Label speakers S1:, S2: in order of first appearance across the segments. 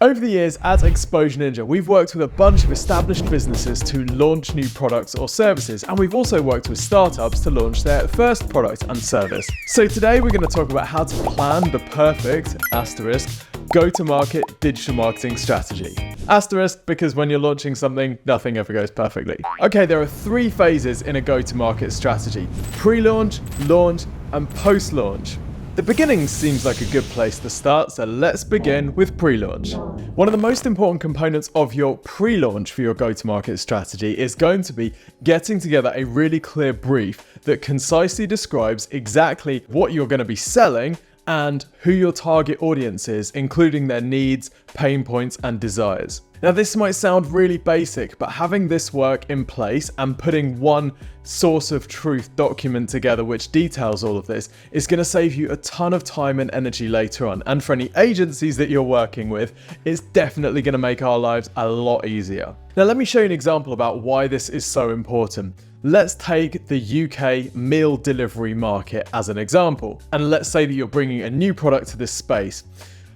S1: Over the years at Exposure Ninja, we've worked with a bunch of established businesses to launch new products or services, and we've also worked with startups to launch their first product and service. So today we're going to talk about how to plan the perfect, go-to-market digital marketing strategy. Asterisk, because when you're launching something, nothing ever goes perfectly. Okay, there are 3 phases in a go-to-market strategy: pre-launch, launch, and post-launch. The beginning seems like a good place to start, so let's begin with pre-launch. One of the most important components of your pre-launch for your go-to-market strategy is going to be getting together a really clear brief that concisely describes exactly what you're going to be selling and who your target audience is, including their needs, pain points, and desires. Now, this might sound really basic, but having this work in place and putting one source of truth document together which details all of this is going to save you a ton of time and energy later on. And for any agencies that you're working with, it's definitely going to make our lives a lot easier. Now, let me show you an example about why this is so important. Let's take the UK meal delivery market as an example. And let's say that you're bringing a new product to this space.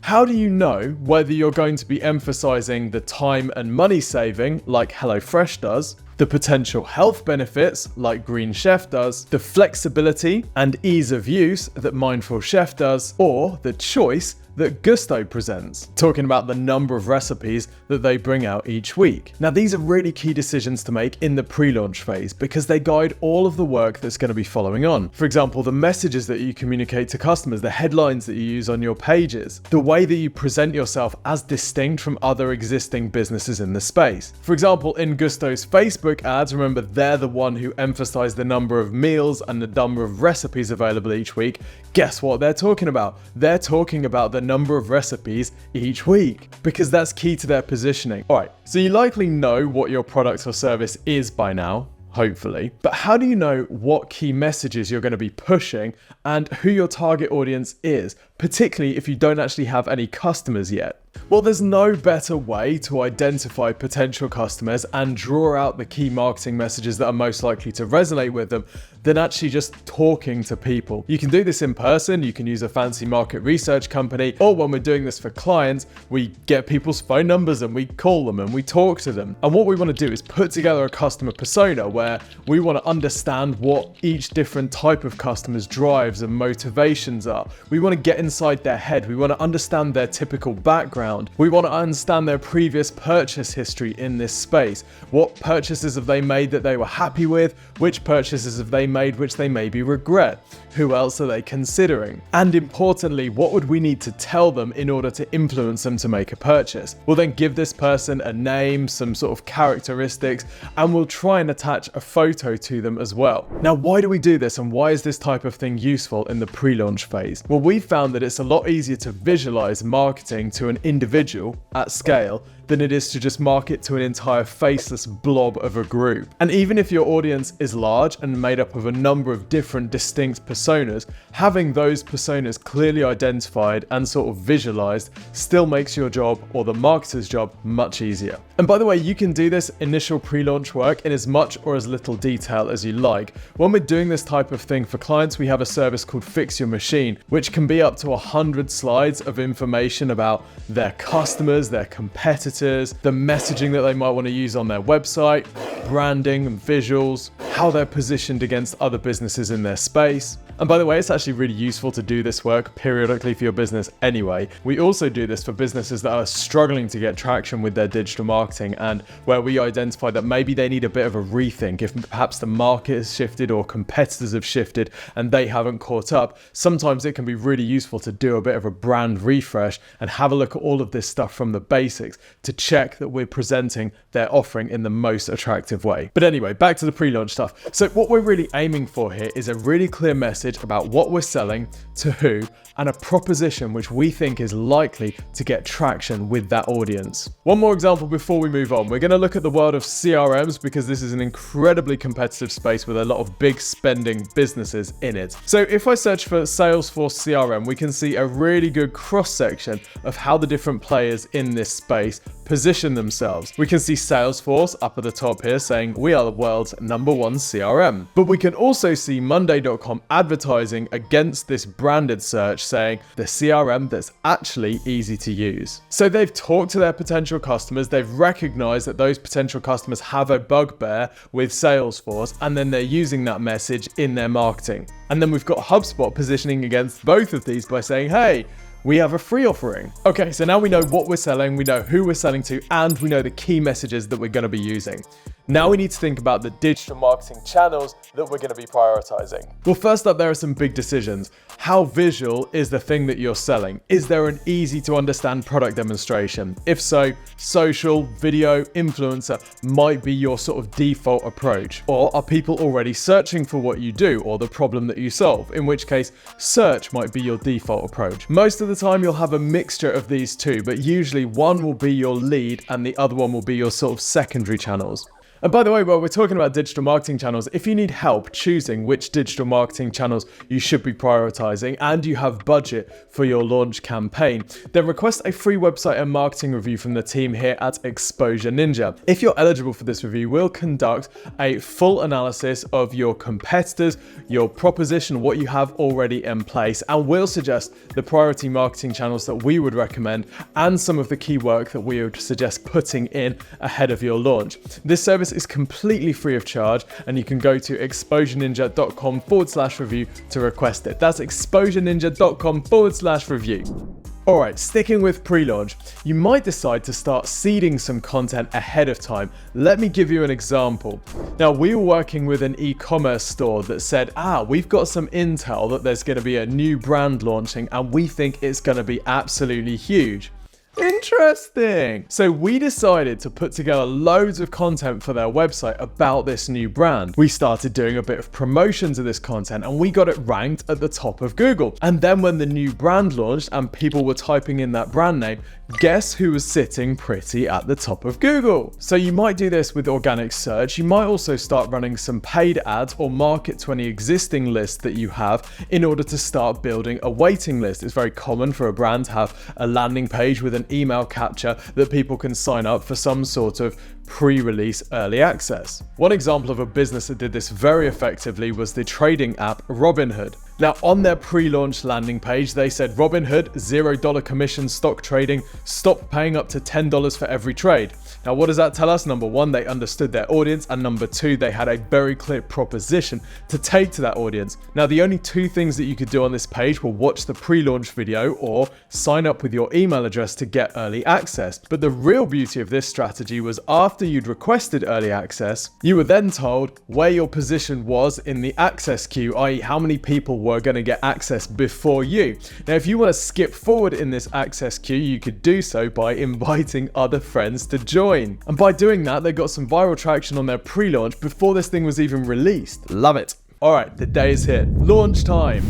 S1: How do you know whether you're going to be emphasizing the time and money saving like HelloFresh does, the potential health benefits like Green Chef does, the flexibility and ease of use that Mindful Chef does, or the choice that Gusto presents, talking about the number of recipes that they bring out each week? Now, these are really key decisions to make in the pre-launch phase because they guide all of the work that's going to be following on. For example, the messages that you communicate to customers, the headlines that you use on your pages, the way that you present yourself as distinct from other existing businesses in the space. For example, in Gusto's Facebook ads, remember they're the one who emphasize the number of meals and the number of recipes available each week. Guess what they're talking about? They're talking about the number of recipes each week because that's key to their positioning. All right, so you likely know what your product or service is by now, hopefully, but how do you know what key messages you're going to be pushing and who your target audience is, particularly if you don't actually have any customers yet? Well, there's no better way to identify potential customers and draw out the key marketing messages that are most likely to resonate with them than actually just talking to people. You can do this in person, you can use a fancy market research company, or when we're doing this for clients, we get people's phone numbers and we call them and we talk to them. And what we want to do is put together a customer persona where we want to understand what each different type of customer's drives and motivations are. We want to get inside their head. We want to understand their typical background. We want to understand their previous purchase history in this space. What purchases have they made that they were happy with? Which purchases have they made which they maybe regret? Who else are they considering? And importantly, what would we need to tell them in order to influence them to make a purchase? We'll then give this person a name, some sort of characteristics, and we'll try and attach a photo to them as well. Now, why do we do this and why is this type of thing useful in the pre-launch phase? Well, we've found that it's a lot easier to visualize marketing to an individual at scale than it is to just market to an entire faceless blob of a group. And even if your audience is large and made up of a number of different distinct personas, having those personas clearly identified and sort of visualized still makes your job or the marketer's job much easier. And by the way, you can do this initial pre-launch work in as much or as little detail as you like. When we're doing this type of thing for clients, we have a service called Fix Your Machine, which can be up to 100 slides of information about their customers, their competitors, the messaging that they might want to use on their website, branding and visuals, how they're positioned against other businesses in their space. And by the way, it's actually really useful to do this work periodically for your business anyway. We also do this for businesses that are struggling to get traction with their digital marketing and where we identify that maybe they need a bit of a rethink. If perhaps the market has shifted or competitors have shifted and they haven't caught up, sometimes it can be really useful to do a bit of a brand refresh and have a look at all of this stuff from the basics to check that we're presenting their offering in the most attractive way. But anyway, back to the pre-launch stuff. So what we're really aiming for here is a really clear message about what we're selling, to who, and a proposition which we think is likely to get traction with that audience. One more example before we move on. We're going to look at the world of CRMs because this is an incredibly competitive space with a lot of big spending businesses in it. So if I search for Salesforce CRM, we can see a really good cross-section of how the different players in this space position themselves. We can see Salesforce up at the top here saying we are the world's #1 CRM. But we can also see Monday.com advertising against this branded search saying the CRM that's actually easy to use. So they've talked to their potential customers, they've recognized that those potential customers have a bugbear with Salesforce, and then they're using that message in their marketing. And then we've got HubSpot positioning against both of these by saying, hey, we have a free offering. Okay, so now we know what we're selling, we know who we're selling to, and we know the key messages that we're going to be using. Now we need to think about the digital marketing channels that we're going to be prioritizing. Well, first up, there are some big decisions. How visual is the thing that you're selling? Is there an easy to understand product demonstration? If so, social, video, influencer might be your sort of default approach. Or are people already searching for what you do or the problem that you solve? In which case, search might be your default approach. Most of the time you'll have a mixture of these two, but usually one will be your lead and the other one will be your sort of secondary channels. And by the way, while we're talking about digital marketing channels, if you need help choosing which digital marketing channels you should be prioritizing and you have budget for your launch campaign, then request a free website and marketing review from the team here at Exposure Ninja. If you're eligible for this review, we'll conduct a full analysis of your competitors, your proposition, what you have already in place, and we'll suggest the priority marketing channels that we would recommend and some of the key work that we would suggest putting in ahead of your launch. This service is completely free of charge, and you can go to exposureninja.com/review to request it. That's exposureninja.com/review. Alright, sticking with pre-launch, you might decide to start seeding some content ahead of time. Let me give you an example. Now, we were working with an e-commerce store that said, we've got some intel that there's going to be a new brand launching and we think it's going to be absolutely huge. Interesting. So we decided to put together loads of content for their website about this new brand. We started doing a bit of promotion to this content and we got it ranked at the top of Google. And then when the new brand launched and people were typing in that brand name, guess who was sitting pretty at the top of Google? So you might do this with organic search. You might also start running some paid ads or market to any existing list that you have in order to start building a waiting list. It's very common for a brand to have a landing page with an email capture that people can sign up for some sort of pre-release early access. One example of a business that did this very effectively was the trading app Robinhood. Now, on their pre-launch landing page, they said Robinhood, $0 commission stock trading, stop paying up to $10 for every trade. Now, what does that tell us? Number one, they understood their audience, and number two, they had a very clear proposition to take to that audience. Now, the only two things that you could do on this page were watch the pre-launch video or sign up with your email address to get early access. But the real beauty of this strategy was after you'd requested early access, you were then told where your position was in the access queue, i.e. how many people were going to get access before you. Now, if you want to skip forward in this access queue, you could do so by inviting other friends to join. And by doing that, they got some viral traction on their pre-launch before this thing was even released. Love it. All right, the day is here. Launch time.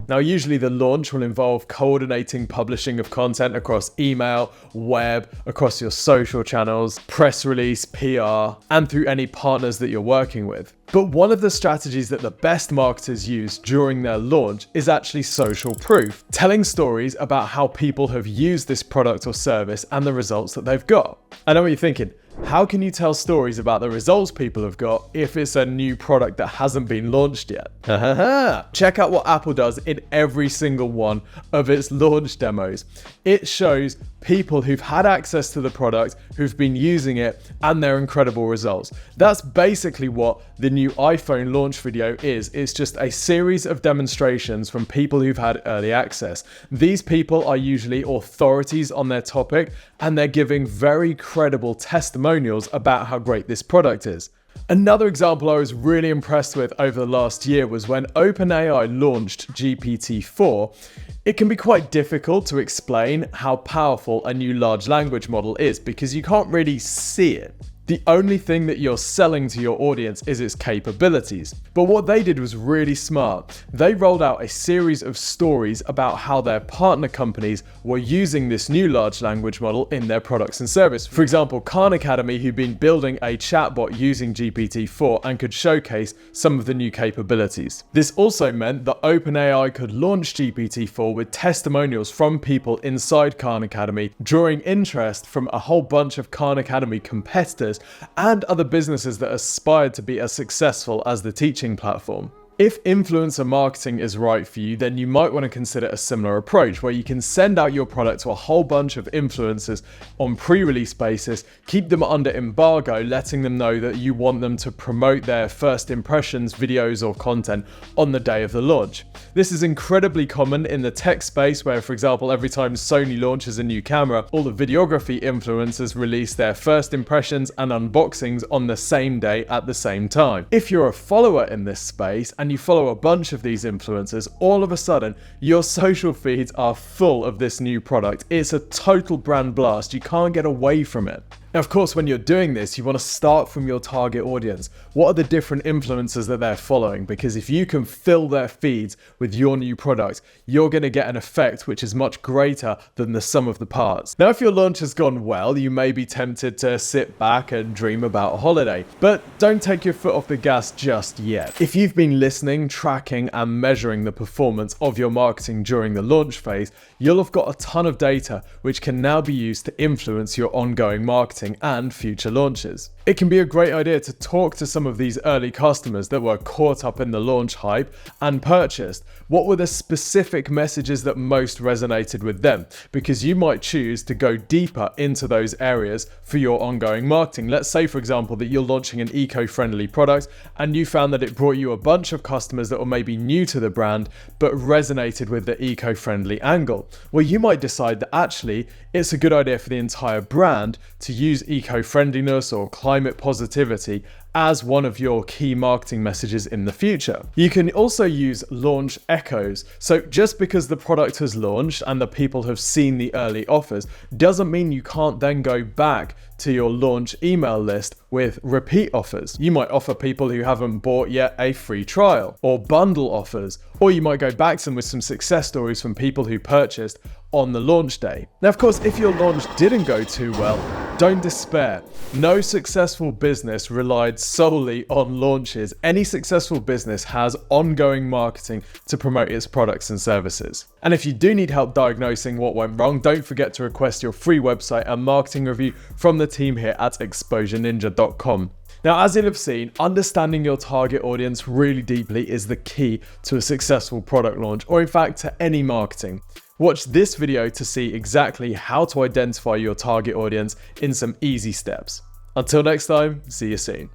S1: Now, usually the launch will involve coordinating publishing of content across email, web, across your social channels, press release, PR, and through any partners that you're working with. But one of the strategies that the best marketers use during their launch is actually social proof, telling stories about how people have used this product or service and the results that they've got. I know what you're thinking. How can you tell stories about the results people have got if it's a new product that hasn't been launched yet? Check out what Apple does in every single one of its launch demos. It shows people who've had access to the product, who've been using it, and their incredible results. That's basically what the new iPhone launch video is. It's just a series of demonstrations from people who've had early access. These people are usually authorities on their topic, and they're giving very credible testimonials about how great this product is. Another example I was really impressed with over the last year was when OpenAI launched GPT-4. It can be quite difficult to explain how powerful a new large language model is because you can't really see it. The only thing that you're selling to your audience is its capabilities. But what they did was really smart. They rolled out a series of stories about how their partner companies were using this new large language model in their products and service. For example, Khan Academy, who'd been building a chatbot using GPT-4 and could showcase some of the new capabilities. This also meant that OpenAI could launch GPT-4 with testimonials from people inside Khan Academy, drawing interest from a whole bunch of Khan Academy competitors and other businesses that aspired to be as successful as the teaching platform. If influencer marketing is right for you, then you might want to consider a similar approach where you can send out your product to a whole bunch of influencers on pre-release basis, keep them under embargo, letting them know that you want them to promote their first impressions, videos or content on the day of the launch. This is incredibly common in the tech space where, for example, every time Sony launches a new camera, all the videography influencers release their first impressions and unboxings on the same day at the same time. If you're a follower in this space and you follow a bunch of these influencers, all of a sudden your social feeds are full of this new product. It's a total brand blast. You can't get away from it. Now, of course, when you're doing this, you want to start from your target audience. What are the different influencers that they're following? Because if you can fill their feeds with your new product, you're going to get an effect which is much greater than the sum of the parts. Now, if your launch has gone well, you may be tempted to sit back and dream about a holiday, but don't take your foot off the gas just yet. If you've been listening, tracking, and measuring the performance of your marketing during the launch phase, you'll have got a ton of data which can now be used to influence your ongoing marketing and future launches. It can be a great idea to talk to some of these early customers that were caught up in the launch hype and purchased. What were the specific messages that most resonated with them? Because you might choose to go deeper into those areas for your ongoing marketing. Let's say, for example, that you're launching an eco-friendly product and you found that it brought you a bunch of customers that were maybe new to the brand but resonated with the eco-friendly angle. Well, you might decide that actually it's a good idea for the entire brand to use eco-friendliness or climate positivity as one of your key marketing messages in the future. You can also use launch echoes. So just because the product has launched and the people have seen the early offers doesn't mean you can't then go back to your launch email list with repeat offers. You might offer people who haven't bought yet a free trial or bundle offers, or you might go back to them with some success stories from people who purchased on the launch day. Now, of course, if your launch didn't go too well, don't despair. No successful business relied solely on launches. Any successful business has ongoing marketing to promote its products and services. And if you do need help diagnosing what went wrong, don't forget to request your free website and marketing review from the team here at exposureninja.com. Now, as you'll have seen, understanding your target audience really deeply is the key to a successful product launch, or in fact to any marketing. Watch this video to see exactly how to identify your target audience in some easy steps. Until next time, see you soon.